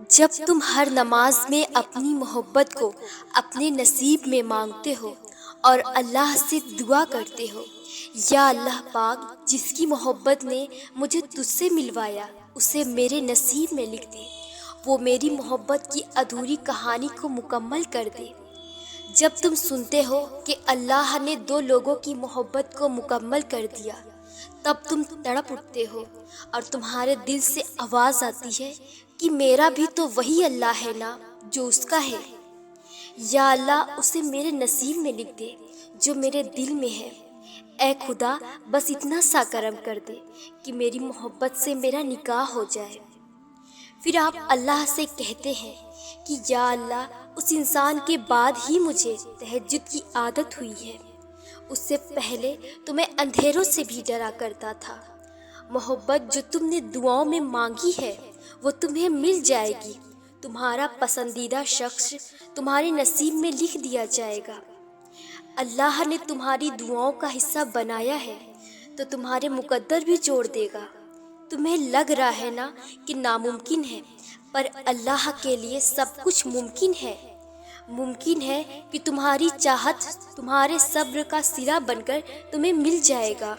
جب تم ہر نماز میں اپنی محبت کو اپنے نصیب میں مانگتے ہو اور اللہ سے دعا کرتے ہو، یا اللہ پاک جس کی محبت نے مجھے تجھ سے ملوایا اسے میرے نصیب میں لکھ دے، وہ میری محبت کی ادھوری کہانی کو مکمل کر دے۔ جب تم سنتے ہو کہ اللہ نے دو لوگوں کی محبت کو مکمل کر دیا، تب تم تڑپ اٹھتے ہو اور تمہارے دل سے آواز آتی ہے کہ میرا بھی تو وہی اللہ ہے نا جو اس کا ہے۔ یا اللہ اسے میرے نصیب میں لکھ دے جو میرے دل میں ہے۔ اے خدا بس اتنا سا کرم کر دے کہ میری محبت سے میرا نکاح ہو جائے۔ پھر آپ اللہ سے کہتے ہیں کہ یا اللہ اس انسان کے بعد ہی مجھے تہجد کی عادت ہوئی ہے، اس سے پہلے تو میں اندھیروں سے بھی ڈرا کرتا تھا۔ محبت جو تم نے دعاؤں میں مانگی ہے وہ تمہیں مل جائے گی، تمہارا پسندیدہ شخص تمہارے نصیب میں لکھ دیا جائے گا۔ اللہ نے تمہاری دعاؤں کا حصہ بنایا ہے تو تمہارے مقدر بھی جوڑ دے گا۔ تمہیں لگ رہا ہے نا کہ ناممکن ہے، پر اللہ کے لیے سب کچھ ممکن ہے۔ ممکن ہے کہ تمہاری چاہت تمہارے صبر کا صلہ بن کر تمہیں مل جائے گا،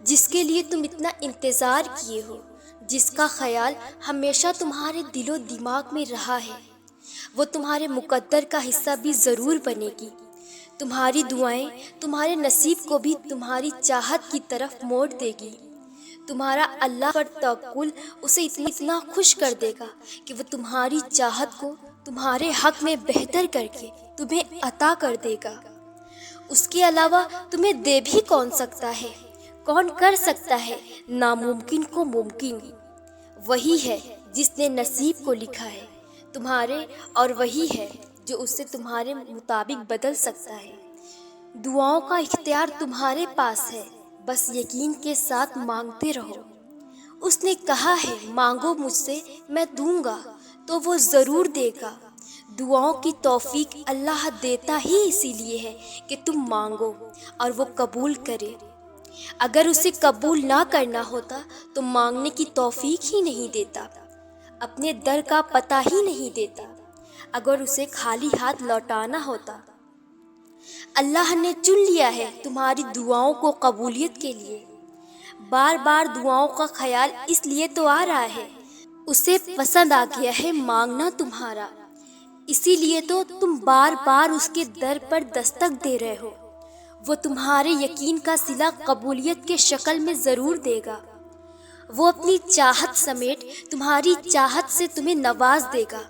جس کے لیے تم اتنا انتظار کیے ہو، جس کا خیال ہمیشہ تمہارے دل و دماغ میں رہا ہے، وہ تمہارے مقدر کا حصہ بھی ضرور بنے گی۔ تمہاری دعائیں تمہارے نصیب کو بھی تمہاری چاہت کی طرف موڑ دے گی۔ تمہارا اللہ پر توکل اسے اتنا خوش کر دے گا کہ وہ تمہاری چاہت کو تمہارے حق میں بہتر کر کے تمہیں عطا کر دے گا۔ اس کے علاوہ تمہیں دے بھی کون سکتا ہے؟ کون کر سکتا ہے ناممکن کو ممکن؟ وہی ہے جس نے نصیب کو لکھا ہے تمہارے، اور وہی ہے جو اسے تمہارے مطابق بدل سکتا ہے۔ دعاؤں کا اختیار تمہارے پاس ہے، بس یقین کے ساتھ مانگتے رہو۔ اس نے کہا ہے مانگو مجھ سے میں دوں گا، تو وہ ضرور دے گا۔ دعاؤں کی توفیق اللہ دیتا ہی اسی لیے ہے کہ تم مانگو اور وہ قبول کرے۔ اگر اسے قبول نہ کرنا ہوتا تو مانگنے کی توفیق ہی نہیں دیتا، اپنے در کا پتہ ہی نہیں دیتا۔ اگر اسے خالی ہاتھ لوٹانا ہوتا۔ اللہ نے چن لیا ہے تمہاری دعاؤں کو قبولیت کے لیے۔ بار بار دعاؤں کا خیال اس لیے تو آ رہا ہے، اسے پسند آ گیا ہے مانگنا تمہارا، اسی لیے تو تم بار بار اس کے در پر دستک دے رہے ہو۔ وہ تمہارے یقین کا صلہ قبولیت کے شکل میں ضرور دے گا۔ وہ اپنی چاہت سمیت تمہاری چاہت سے تمہیں نواز دے گا۔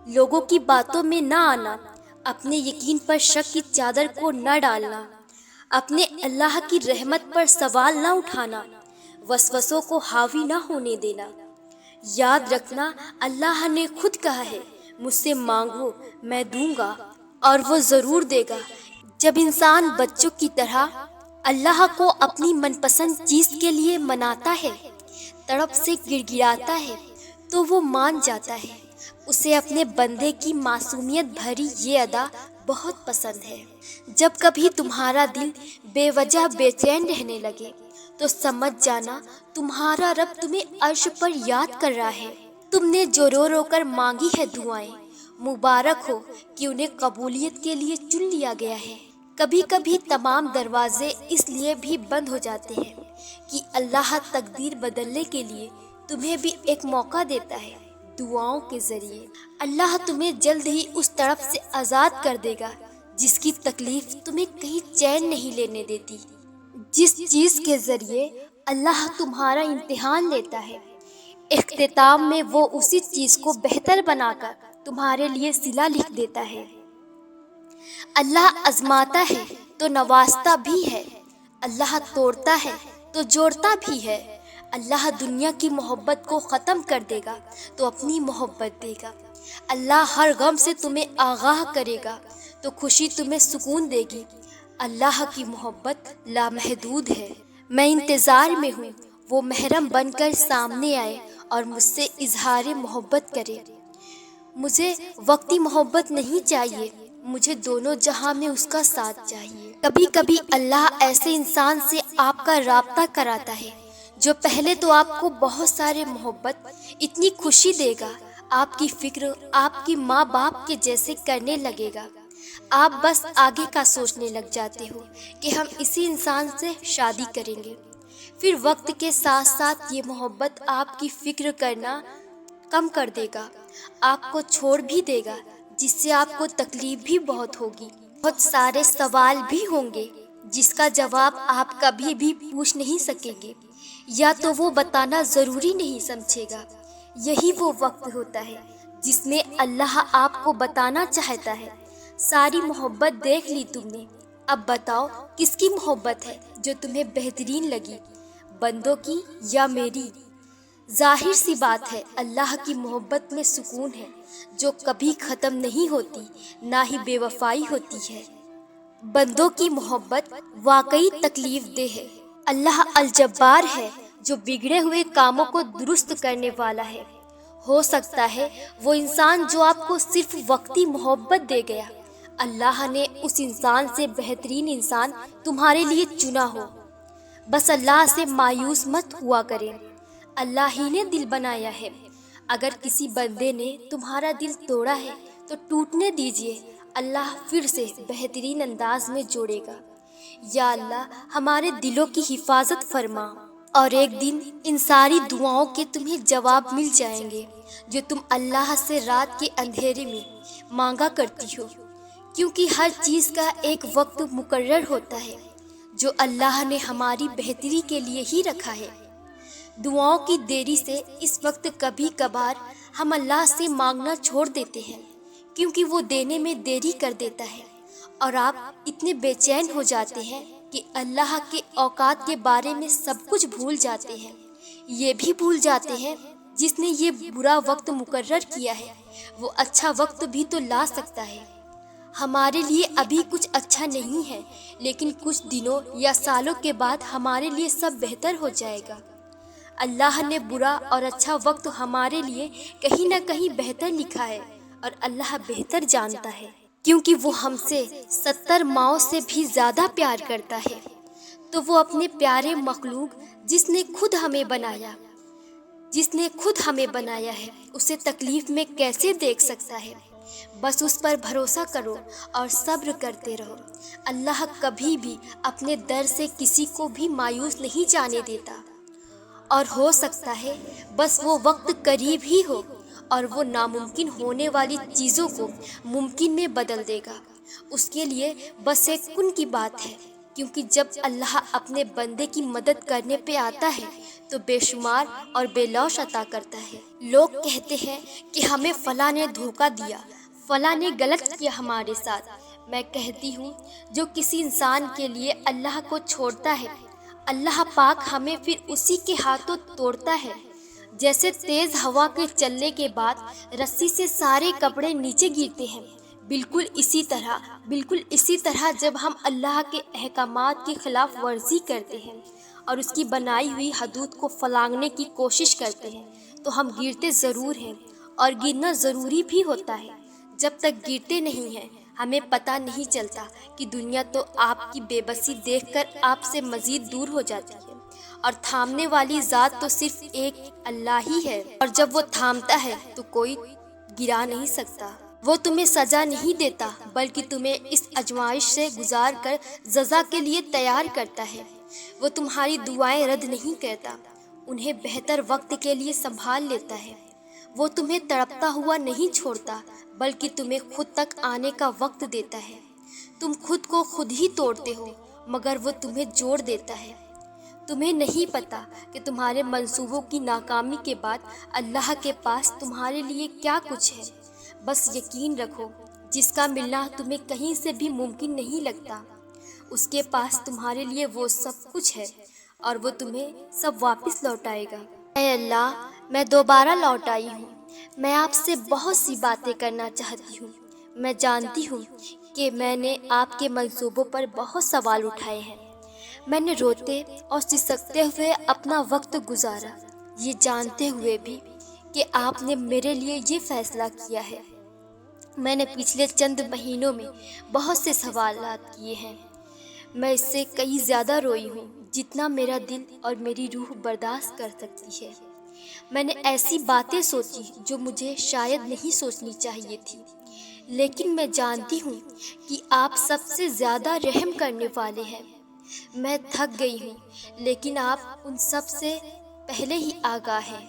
لوگوں کی باتوں میں نہ آنا، اپنے یقین پر شک کی چادر کو نہ ڈالنا، اپنے اللہ کی رحمت پر سوال نہ اٹھانا، وسوسوں کو حاوی نہ ہونے دینا۔ یاد رکھنا اللہ نے خود کہا ہے مجھ سے مانگو میں دوں گا، اور وہ ضرور دے گا۔ جب انسان بچوں کی طرح اللہ کو اپنی من پسند چیز کے لیے مناتا ہے، تڑپ سے گڑ گڑاتا ہے، تو وہ مان جاتا ہے۔ اسے اپنے بندے کی معصومیت بھری یہ ادا بہت پسند ہے۔ جب کبھی تمہارا دل بے وجہ بے چین رہنے لگے تو سمجھ جانا تمہارا رب تمہیں عرش پر یاد کر رہا ہے۔ تم نے جو رو رو کر مانگی ہے دعائیں، مبارک ہو کہ انہیں قبولیت کے لیے چن لیا گیا ہے۔ کبھی کبھی تمام دروازے اس لیے بھی بند ہو جاتے ہیں کہ اللہ تقدیر بدلنے کے لیے تمہیں بھی ایک موقع دیتا ہے۔ دعاؤں کے ذریعے اللہ تمہیں جلد ہی اس تڑپ سے آزاد کر دے گا جس کی تکلیف تمہیں کہیں چین نہیں لینے دیتی۔ جس چیز کے ذریعے اللہ تمہارا امتحان لیتا ہے، اختتام میں وہ اسی چیز کو بہتر بنا کر تمہارے لیے صلہ لکھ دیتا ہے۔ اللہ آزماتا ہے تو نوازتا بھی ہے، اللہ توڑتا ہے تو جوڑتا بھی ہے۔ اللہ دنیا کی محبت کو ختم کر دے گا تو اپنی محبت دے گا۔ اللہ ہر غم سے تمہیں آگاہ کرے گا تو خوشی تمہیں سکون دے گی۔ اللہ کی محبت لامحدود ہے۔ میں انتظار میں ہوں وہ محرم بن کر سامنے آئے اور مجھ سے اظہار محبت کرے۔ مجھے وقتی محبت نہیں چاہیے، مجھے دونوں جہاں میں اس کا ساتھ چاہیے۔ کبھی کبھی اللہ ایسے انسان سے آپ کا رابطہ کراتا ہے جو پہلے تو آپ کو بہت سارے محبت، اتنی خوشی دے گا، آپ کی فکر آپ کی ماں باپ کے جیسے کرنے لگے گا۔ آپ بس آگے کا سوچنے لگ جاتے ہو کہ ہم اسی انسان سے شادی کریں گے۔ پھر وقت کے ساتھ ساتھ یہ محبت آپ کی فکر کرنا کم کر دے گا، آپ کو چھوڑ بھی دے گا، جس سے آپ کو تکلیف بھی بہت ہوگی۔ بہت سارے سوال بھی ہوں گے جس کا جواب آپ کبھی بھی پوچھ نہیں سکیں گے، یا تو وہ بتانا ضروری نہیں سمجھے گا۔ یہی وہ وقت ہوتا ہے جس میں اللہ آپ کو بتانا چاہتا ہے، ساری محبت دیکھ لی تم نے، اب بتاؤ کس کی محبت ہے جو تمہیں بہترین لگی، بندوں کی یا میری؟ ظاہر سی بات ہے اللہ کی محبت میں سکون ہے جو کبھی ختم نہیں ہوتی، نہ ہی بے وفائی ہوتی ہے۔ بندوں کی محبت واقعی تکلیف دہ ہے۔ اللہ الجبار ہے جو بگڑے ہوئے کاموں کو درست کرنے والا ہے۔ ہو سکتا ہے وہ انسان جو آپ کو صرف وقتی محبت دے گیا، اللہ نے اس انسان سے بہترین انسان تمہارے لیے چنا ہو۔ بس اللہ سے مایوس مت ہوا کریں، اللہ ہی نے دل بنایا ہے۔ اگر کسی بندے نے تمہارا دل توڑا ہے تو ٹوٹنے دیجئے، اللہ پھر سے بہترین انداز میں جوڑے گا۔ یا اللہ ہمارے دلوں کی حفاظت فرما، اور ایک دن ان ساری دعاؤں کے تمہیں جواب مل جائیں گے جو تم اللہ سے رات کے اندھیرے میں مانگا کرتی ہو، کیونکہ ہر چیز کا ایک وقت مقرر ہوتا ہے جو اللہ نے ہماری بہتری کے لیے ہی رکھا ہے۔ دعاؤں کی دیری سے اس وقت کبھی کبھار ہم اللہ سے مانگنا چھوڑ دیتے ہیں، کیونکہ وہ دینے میں دیری کر دیتا ہے، اور آپ اتنے بے چین ہو جاتے ہیں کہ اللہ کے اوقات کے بارے میں سب کچھ بھول جاتے ہیں۔ یہ بھی بھول جاتے ہیں جس نے یہ برا وقت مقرر کیا ہے وہ اچھا وقت بھی تو لا سکتا ہے۔ ہمارے لیے ابھی کچھ اچھا نہیں ہے، لیکن کچھ دنوں یا سالوں کے بعد ہمارے لیے سب بہتر ہو جائے گا۔ اللہ نے برا اور اچھا وقت ہمارے لیے کہیں نہ کہیں بہتر لکھا ہے، اور اللہ بہتر جانتا ہے، کیونکہ وہ ہم سے 70 ماؤں سے بھی زیادہ پیار کرتا ہے۔ تو وہ اپنے پیارے مخلوق جس نے خود ہمیں بنایا ہے اسے تکلیف میں کیسے دیکھ سکتا ہے؟ بس اس پر بھروسہ کرو اور صبر کرتے رہو۔ اللہ کبھی بھی اپنے در سے کسی کو بھی مایوس نہیں جانے دیتا، اور ہو سکتا ہے بس وہ وقت قریب ہی ہو اور وہ ناممکن ہونے والی چیزوں کو ممکن میں بدل دے گا۔ اس کے لیے بس ایک کن کی بات ہے، کیونکہ جب اللہ اپنے بندے کی مدد کرنے پہ آتا ہے تو بے شمار اور بے لوث عطا کرتا ہے۔ لوگ کہتے ہیں کہ ہمیں فلاں نے دھوکہ دیا، فلاں نے غلط کیا ہمارے ساتھ۔ میں کہتی ہوں جو کسی انسان کے لیے اللہ کو چھوڑتا ہے، اللہ پاک ہمیں پھر اسی کے ہاتھوں توڑتا ہے۔ جیسے تیز ہوا کے چلنے کے بعد رسی سے سارے کپڑے نیچے گرتے ہیں، بالکل اسی طرح جب ہم اللہ کے احکامات کی خلاف ورزی کرتے ہیں اور اس کی بنائی ہوئی حدود کو پھلانگنے کی کوشش کرتے ہیں تو ہم گرتے ضرور ہیں، اور گرنا ضروری بھی ہوتا ہے۔ جب تک گرتے نہیں ہیں ہمیں پتہ نہیں چلتا کہ دنیا تو آپ کی بے بسی دیکھ کر آپ سے مزید دور ہو جاتی ہے، اور تھامنے والی ذات تو صرف ایک اللہ ہی ہے، اور جب وہ تھامتا ہے تو کوئی گرا نہیں سکتا۔ وہ تمہیں سزا نہیں دیتا بلکہ تمہیں اس آزمائش سے گزار کر جزا کے لیے تیار کرتا ہے۔ وہ تمہاری دعائیں رد نہیں کرتا، انہیں بہتر وقت کے لیے سنبھال لیتا ہے۔ وہ تمہیں تڑپتا ہوا نہیں چھوڑتا بلکہ تمہیں خود تک آنے کا وقت دیتا ہے۔ تم خود کو خود ہی توڑتے ہو مگر وہ تمہیں جوڑ دیتا ہے۔ تمہیں نہیں پتا کہ تمہارے منصوبوں کی ناکامی کے بعد اللہ کے پاس تمہارے لیے کیا کچھ ہے۔ بس یقین رکھو جس کا ملنا تمہیں کہیں سے بھی ممکن نہیں لگتا، اس کے پاس تمہارے لیے وہ سب کچھ ہے، اور وہ تمہیں سب واپس لوٹائے گا۔ اے اللہ، میں دوبارہ لوٹ آئی ہوں۔ میں آپ سے بہت سی باتیں کرنا چاہتی ہوں۔ میں جانتی ہوں کہ میں نے آپ کے منصوبوں پر بہت سوال اٹھائے ہیں۔ میں نے روتے اور سسکتے ہوئے اپنا وقت گزارا، یہ جانتے ہوئے بھی کہ آپ نے میرے لیے یہ فیصلہ کیا ہے۔ میں نے پچھلے چند مہینوں میں بہت سے سوالات کیے ہیں۔ میں اس سے کئی زیادہ روئی ہوں جتنا میرا دل اور میری روح برداشت کر سکتی ہے۔ میں نے ایسی باتیں سوچی جو مجھے شاید نہیں سوچنی چاہیے تھی، لیکن میں جانتی ہوں کہ آپ سب سے زیادہ رحم کرنے والے ہیں۔ میں تھک گئی ہوں، لیکن آپ ان سب سے پہلے ہی آگاہ ہیں۔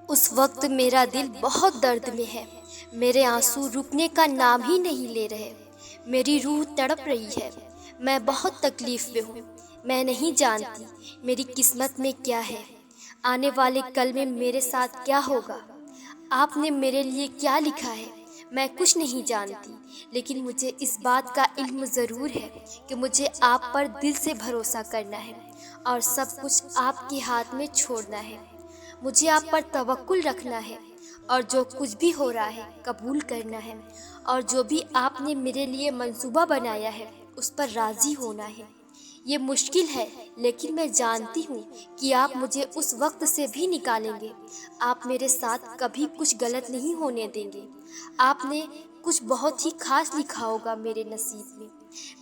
اس وقت میرا دل بہت درد میں ہے، میرے آنسو رکنے کا نام ہی نہیں لے رہے، میری روح تڑپ رہی ہے، میں بہت تکلیف میں ہوں۔ میں نہیں جانتی میری قسمت میں کیا ہے، آنے والے کل میں میرے ساتھ کیا ہوگا، آپ نے میرے لیے کیا لکھا ہے، میں کچھ نہیں جانتی، لیکن مجھے اس بات کا علم ضرور ہے کہ مجھے آپ پر دل سے بھروسہ کرنا ہے اور سب کچھ آپ کے ہاتھ میں چھوڑنا ہے۔ مجھے آپ پر توکل رکھنا ہے اور جو کچھ بھی ہو رہا ہے قبول کرنا ہے، اور جو بھی آپ نے میرے لیے منصوبہ بنایا ہے اس پر راضی ہونا ہے۔ یہ مشکل ہے، لیکن میں جانتی ہوں کہ آپ مجھے اس وقت سے بھی نکالیں گے۔ آپ میرے ساتھ کبھی کچھ غلط نہیں ہونے دیں گے۔ آپ نے کچھ بہت ہی خاص لکھا ہوگا میرے نصیب میں۔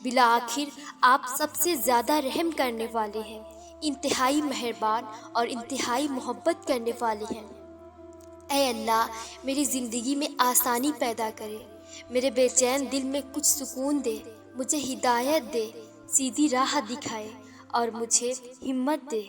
بالآخر آپ سب سے زیادہ رحم کرنے والے ہیں، انتہائی مہربان اور انتہائی محبت کرنے والے ہیں۔ اے اللہ، میری زندگی میں آسانی پیدا کرے، میرے بے چین دل میں کچھ سکون دے، مجھے ہدایت دے، سیدھی راہ دکھائے اور مجھے ہمت دے۔